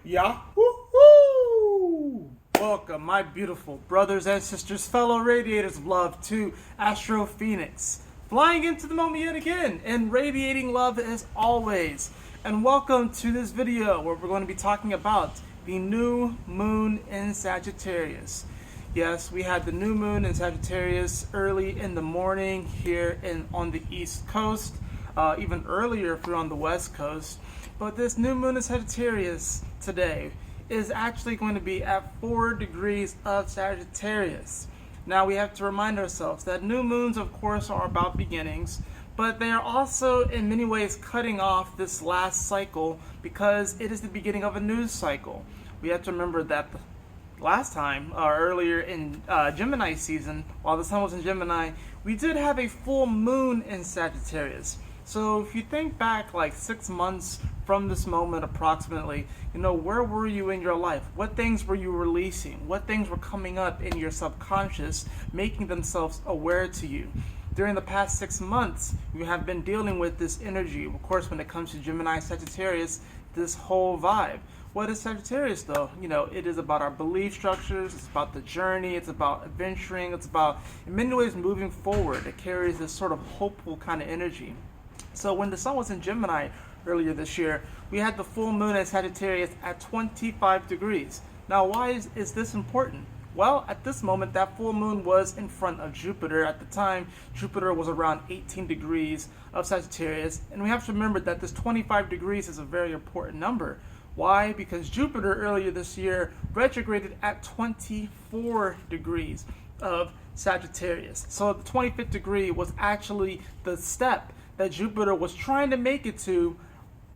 Yahoo! Welcome, my beautiful brothers and sisters, fellow radiators of love, to Astro Phoenix, flying into the moment yet again and radiating love as always. And welcome to this video where we're going to be talking about the new moon in Sagittarius. Yes, we had the new moon in Sagittarius early in the morning here on the East Coast, even earlier if you're on the West Coast. But this new moon in Sagittarius today is actually going to be at 4 degrees of Sagittarius. Now we have to remind ourselves that new moons, of course, are about beginnings, but they are also in many ways cutting off this last cycle because it is the beginning of a new cycle. We have to remember that last time, earlier in Gemini season, while the sun was in Gemini, we did have a full moon in Sagittarius. So if you think back like 6 months from this moment approximately, where were you in your life? What things were you releasing? What things were coming up in your subconscious, making themselves aware to you? During the past 6 months, you have been dealing with this energy. Of course, when it comes to Gemini Sagittarius, this whole vibe. What is Sagittarius though? It is about our belief structures, it's about the journey, it's about adventuring, it's about, in many ways, moving forward. It carries this sort of hopeful kind of energy. So when the sun was in Gemini earlier this year, we had the full moon in Sagittarius at 25 degrees. Now, why is this important? Well, at this moment, that full moon was in front of Jupiter. At the time, Jupiter was around 18 degrees of Sagittarius. And we have to remember that this 25 degrees is a very important number. Why? Because Jupiter earlier this year retrograded at 24 degrees of Sagittarius. So the 25th degree was actually the step that Jupiter was trying to make it to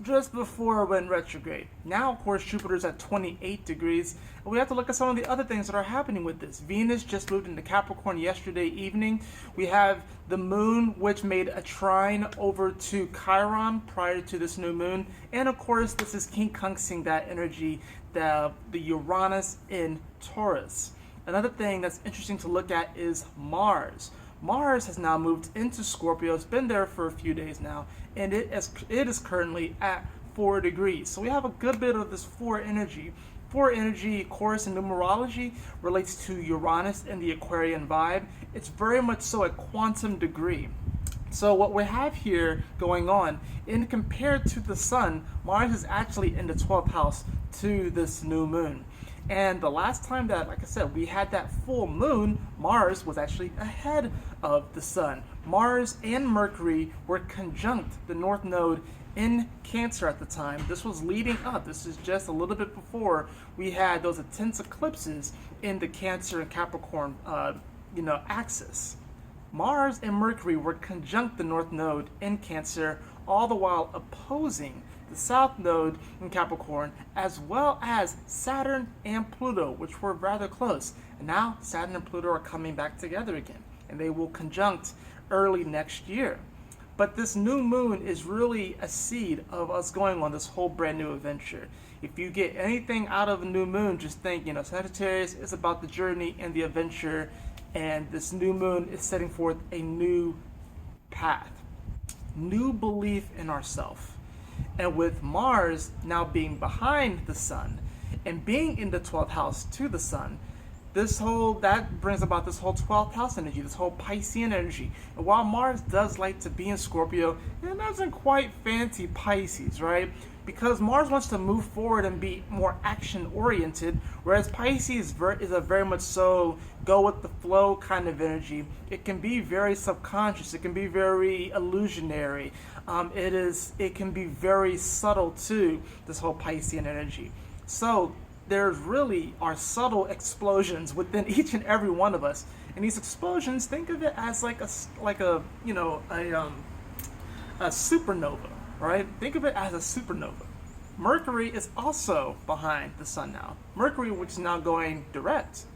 just before it went retrograde. Now, of course, Jupiter's at 28 degrees. And we have to look at some of the other things that are happening with this. Venus just moved into Capricorn yesterday evening. We have the moon, which made a trine over to Chiron prior to this new moon. And of course, this is quincunxing that energy, the Uranus in Taurus. Another thing that's interesting to look at is Mars. Mars has now moved into Scorpio. It's been there for a few days now, and it is currently at 4 degrees. So we have a good bit of this 4 energy. 4 energy, of course, in numerology relates to Uranus and the Aquarian vibe. It's very much so a quantum degree. So what we have here going on, in compared to the sun, Mars is actually in the 12th house to this new moon. And the last time that, like I said, we had that full moon, Mars was actually ahead of the sun. Mars and Mercury were conjunct the North Node in Cancer at the time. This was leading up. This is just a little bit before we had those intense eclipses in the Cancer and Capricorn, axis. Mars and Mercury were conjunct the North Node in Cancer, all the while opposing the South Node in Capricorn, as well as Saturn and Pluto, which were rather close. And now Saturn and Pluto are coming back together again, and they will conjunct early next year. But this new moon is really a seed of us going on this whole brand new adventure. If you get anything out of a new moon, just think, Sagittarius is about the journey and the adventure, and this new moon is setting forth a new path, new belief in ourselves. And with Mars now being behind the sun and being in the 12th house to the sun, that brings about this whole 12th house energy, this whole Piscean energy. And while Mars does like to be in Scorpio, it doesn't quite fancy Pisces, right? Because Mars wants to move forward and be more action oriented, whereas Pisces is a very much so go with the flow kind of energy. It can be very subconscious. It can be very illusionary. It can be very subtle too, this whole Piscean energy. So there really are subtle explosions within each and every one of us. And these explosions, think of it as like a supernova, right? Think of it as a supernova. Mercury is also behind the sun now. Mercury, which is now going direct.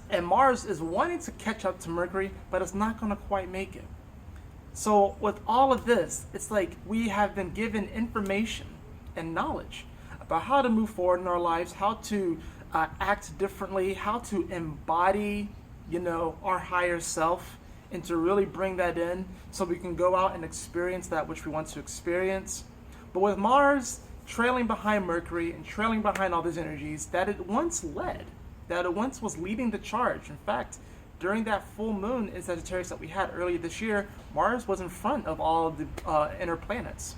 And Mars is wanting to catch up to Mercury, but it's not going to quite make it. So with all of this, it's like we have been given information and knowledge about how to move forward in our lives, how to act differently, how to embody, our higher self, and to really bring that in so we can go out and experience that which we want to experience. But with Mars trailing behind Mercury and trailing behind all these energies that it once led, that it once was leading the charge. In fact, during that full moon in Sagittarius that we had earlier this year, Mars was in front of all of the inner planets.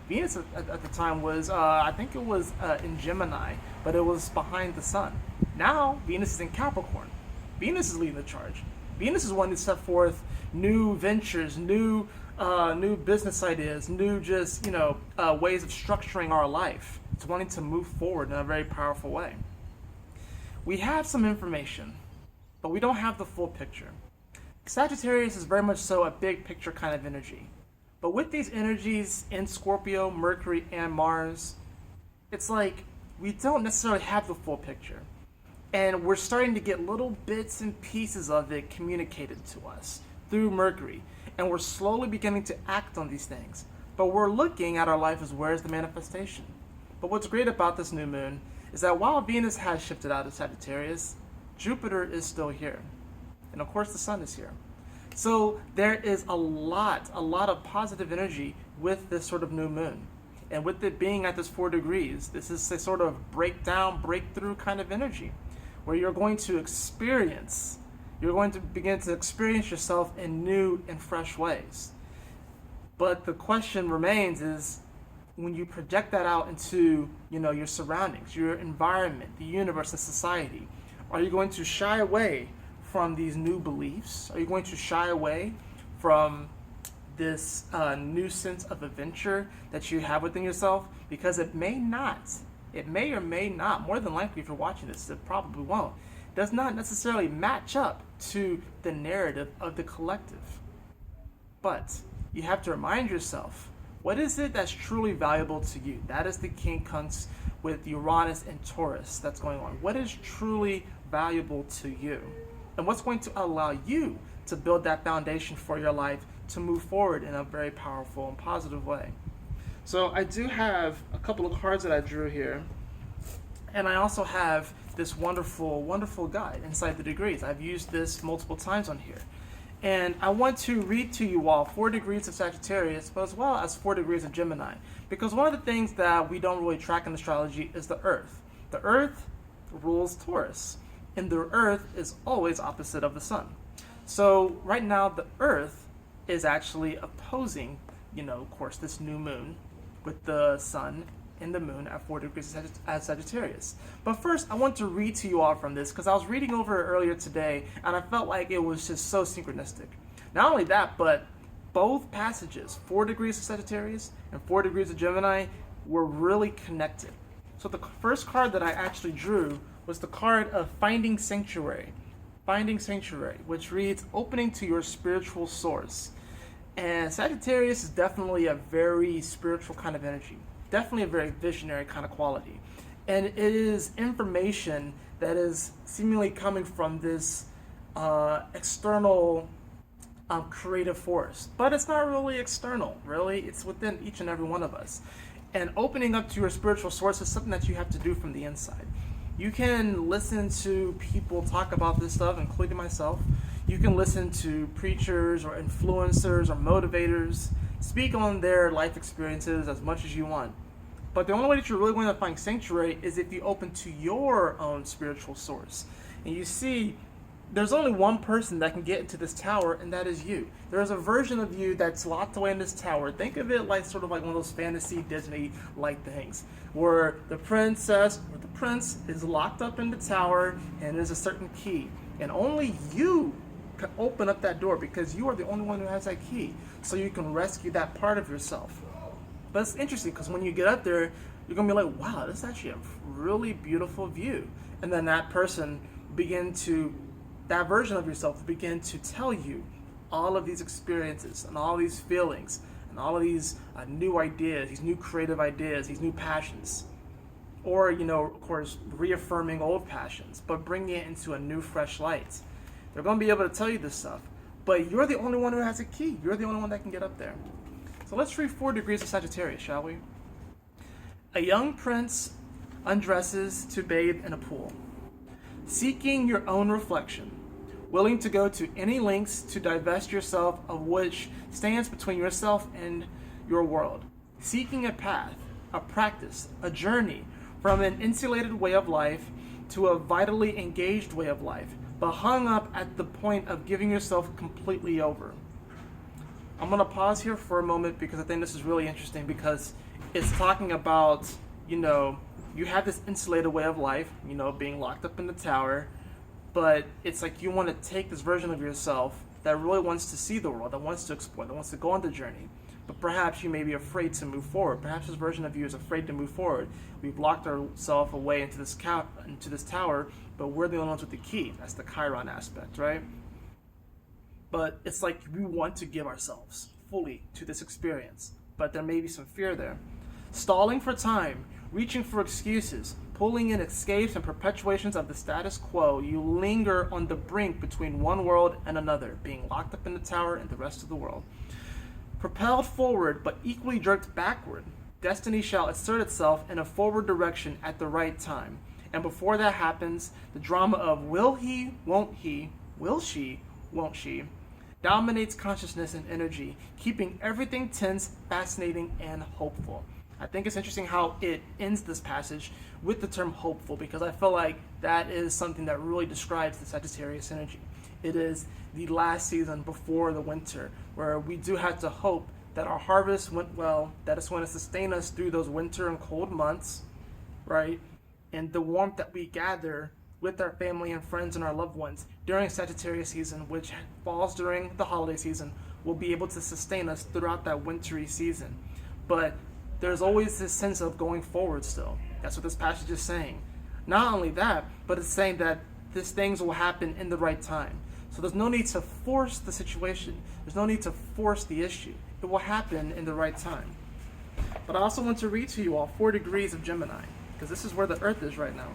Venus at the time was, I think it was in Gemini, but it was behind the sun. Now, Venus is in Capricorn. Venus is leading the charge. Venus is one to set forth new ventures, new business ideas, new ways of structuring our life. It's wanting to move forward in a very powerful way. We have some information, but we don't have the full picture. Sagittarius is very much so a big picture kind of energy. But with these energies in Scorpio, Mercury, and Mars, it's like we don't necessarily have the full picture. And we're starting to get little bits and pieces of it communicated to us through Mercury. And we're slowly beginning to act on these things. But we're looking at our life as where's the manifestation. But what's great about this new moon is that while Venus has shifted out of Sagittarius, Jupiter is still here. And of course the sun is here. So there is a lot of positive energy with this sort of new moon. And with it being at this 4 degrees, this is a sort of breakthrough kind of energy where you're going to begin to experience yourself in new and fresh ways. But the question remains is, when you project that out into, your surroundings, your environment, the universe, and society, are you going to shy away from these new beliefs? Are you going to shy away from this new sense of adventure that you have within yourself? Because it may or may not, more than likely if you're watching this, it probably won't, does not necessarily match up to the narrative of the collective. But you have to remind yourself, what is it that's truly valuable to you? That is the quincunx with Uranus and Taurus that's going on. What is truly valuable to you? And what's going to allow you to build that foundation for your life to move forward in a very powerful and positive way? So I do have a couple of cards that I drew here. And I also have this wonderful, wonderful guide inside the degrees. I've used this multiple times on here. And I want to read to you all 4 degrees of Sagittarius, but as well as 4 degrees of Gemini. Because one of the things that we don't really track in astrology is the Earth. The Earth rules Taurus, and the Earth is always opposite of the Sun. So right now, the Earth is actually opposing, of course, this new moon with the Sun and the Moon at 4 degrees as Sagittarius. But first, I want to read to you all from this because I was reading over it earlier today and I felt like it was just so synchronistic. Not only that, but both passages, 4 degrees of Sagittarius and 4 degrees of Gemini, were really connected. So the first card that I actually drew was the card of Finding Sanctuary. Finding Sanctuary, which reads, opening to your spiritual source. And Sagittarius is definitely a very spiritual kind of energy. Definitely a very visionary kind of quality. And it is information that is seemingly coming from this external creative force. But it's not really external, really. It's within each and every one of us. And opening up to your spiritual source is something that you have to do from the inside. You can listen to people talk about this stuff, including myself. You can listen to preachers or influencers or motivators speak on their life experiences as much as you want. But the only way that you're really going to find sanctuary is if you open to your own spiritual source. And you see, there's only one person that can get into this tower, and that is you. There's a version of you that's locked away in this tower. Think of it like sort of like one of those fantasy Disney-like things, where the princess or the prince is locked up in the tower, and there's a certain key. And only you can open up that door because you are the only one who has that key. So you can rescue that part of yourself. But it's interesting because when you get up there, you're going to be like, wow, this is actually a really beautiful view. And then that person that version of yourself will begin to tell you all of these experiences and all these feelings and all of these new ideas, these new creative ideas, these new passions. Or, of course, reaffirming old passions, but bringing it into a new, fresh light. They're going to be able to tell you this stuff. But you're the only one who has a key. You're the only one that can get up there. So let's read 4 degrees of Sagittarius, shall we? A young prince undresses to bathe in a pool, seeking your own reflection, willing to go to any lengths to divest yourself of which stands between yourself and your world, seeking a path a practice, a journey from an insulated way of life to a vitally engaged way of life, but hung up at the point of giving yourself completely over. I'm going to pause here for a moment because I think this is really interesting, because it's talking about, you have this insulated way of life, being locked up in the tower, but it's like you want to take this version of yourself that really wants to see the world, that wants to explore, that wants to go on the journey. But perhaps you may be afraid to move forward. Perhaps this version of you is afraid to move forward. We've locked ourselves away into this tower, but we're the only ones with the key. That's the Chiron aspect, right? But it's like we want to give ourselves fully to this experience, but there may be some fear there. Stalling for time, reaching for excuses, pulling in escapes and perpetuations of the status quo, you linger on the brink between one world and another, being locked up in the tower and the rest of the world. Propelled forward, but equally jerked backward, destiny shall assert itself in a forward direction at the right time. And before that happens, the drama of will he, won't he, will she, won't she, dominates consciousness and energy, keeping everything tense, fascinating, and hopeful. I think it's interesting how it ends this passage with the term hopeful, because I feel like that is something that really describes the Sagittarius energy. It is the last season before the winter, where we do have to hope that our harvest went well, that it's going to sustain us through those winter and cold months, right? And the warmth that we gather with our family and friends and our loved ones during Sagittarius season, which falls during the holiday season, will be able to sustain us throughout that wintry season. But there's always this sense of going forward still. That's what this passage is saying. Not only that, but it's saying that these things will happen in the right time. So there's no need to force the situation. There's no need to force the issue. It will happen in the right time. But I also want to read to you all 4 degrees of Gemini, because this is where the Earth is right now.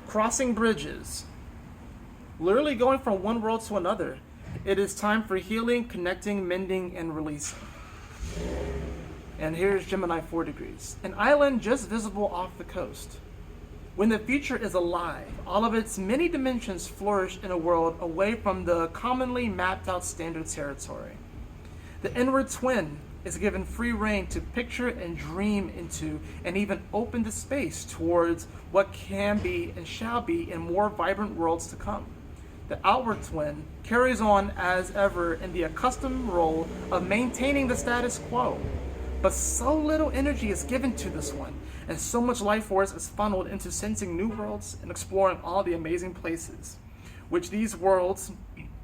Crossing bridges, literally going from one world to another. It is time for healing, connecting, mending, and releasing. And here's Gemini 4 degrees. An island just visible off the coast. When the future is alive, all of its many dimensions flourish in a world away from the commonly mapped out standard territory. The inward twin is given free rein to picture and dream into, and even open the space towards what can be and shall be in more vibrant worlds to come. The outward twin carries on as ever in the accustomed role of maintaining the status quo, but so little energy is given to this one, and so much life force is funneled into sensing new worlds and exploring all the amazing places, which these worlds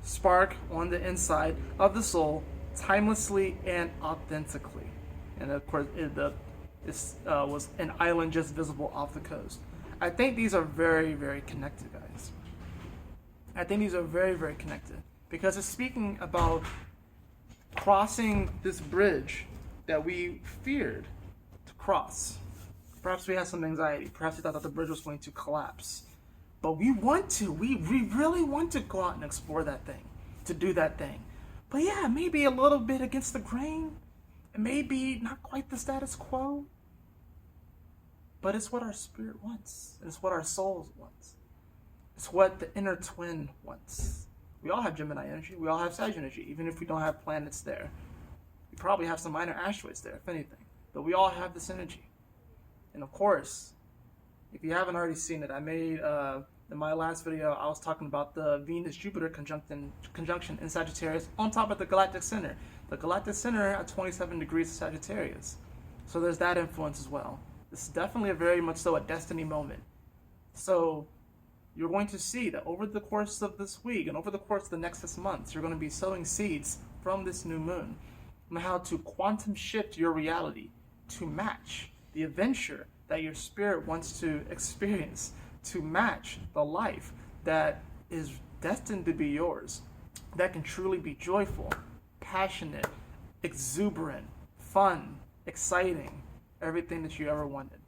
spark on the inside of the soul, timelessly and authentically. And of course, this was an island just visible off the coast. I think these are very, very connected, guys. I think these are very, very connected, because it's speaking about crossing this bridge that we feared to cross. Perhaps we had some anxiety. Perhaps we thought that the bridge was going to collapse. But we want to. We really want to go out and explore that thing, to do that thing. But yeah, maybe a little bit against the grain. It may be not quite the status quo. But it's what our spirit wants. It's what our souls wants. It's what the inner twin wants. We all have Gemini energy. We all have Sag energy, even if we don't have planets there. We probably have some minor asteroids there, if anything. But we all have this energy. And of course, if you haven't already seen it, I made, in my last video, I was talking about the Venus-Jupiter conjunction in Sagittarius on top of the galactic center. The galactic center at 27 degrees of Sagittarius. So there's that influence as well. This is definitely very much so a destiny moment. So you're going to see that over the course of this week and over the course of the next 6 months, you're going to be sowing seeds from this new moon on how to quantum shift your reality to match the adventure that your spirit wants to experience, to match the life that is destined to be yours, that can truly be joyful, passionate, exuberant, fun, exciting, everything that you ever wanted.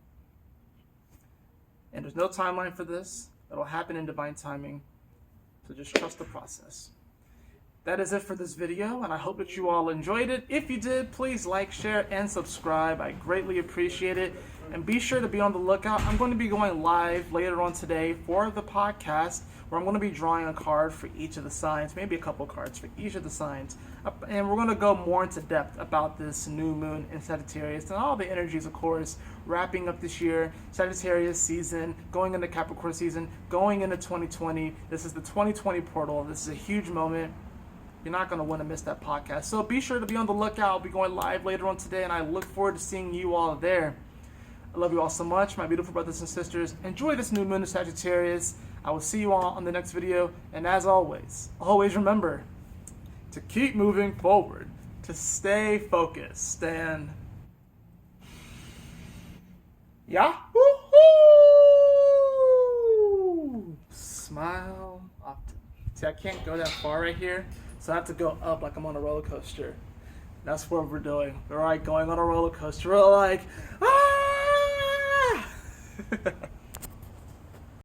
And there's no timeline for this. It'll happen in divine timing. So just trust the process. That is it for this video, and I hope that you all enjoyed it. If you did, please like, share, and subscribe. I greatly appreciate it. And be sure to be on the lookout. I'm going to be going live later on today for the podcast, where I'm going to be drawing a card for each of the signs, maybe a couple cards for each of the signs. And we're going to go more into depth about this new moon in Sagittarius and all the energies, of course, wrapping up this year, Sagittarius season, going into Capricorn season, going into 2020. This is the 2020 portal. This is a huge moment. You're not going to want to miss that podcast. So be sure to be on the lookout. I'll be going live later on today, and I look forward to seeing you all there. I love you all so much, my beautiful brothers and sisters. Enjoy this new moon in Sagittarius. I will see you all on the next video. And as always remember to keep moving forward, to stay focused, and yeah, woohoo! Smile often. See, I can't go that far right here, so I have to go up like I'm on a roller coaster. That's what we're doing. We're like going on a roller coaster. We're like, ah!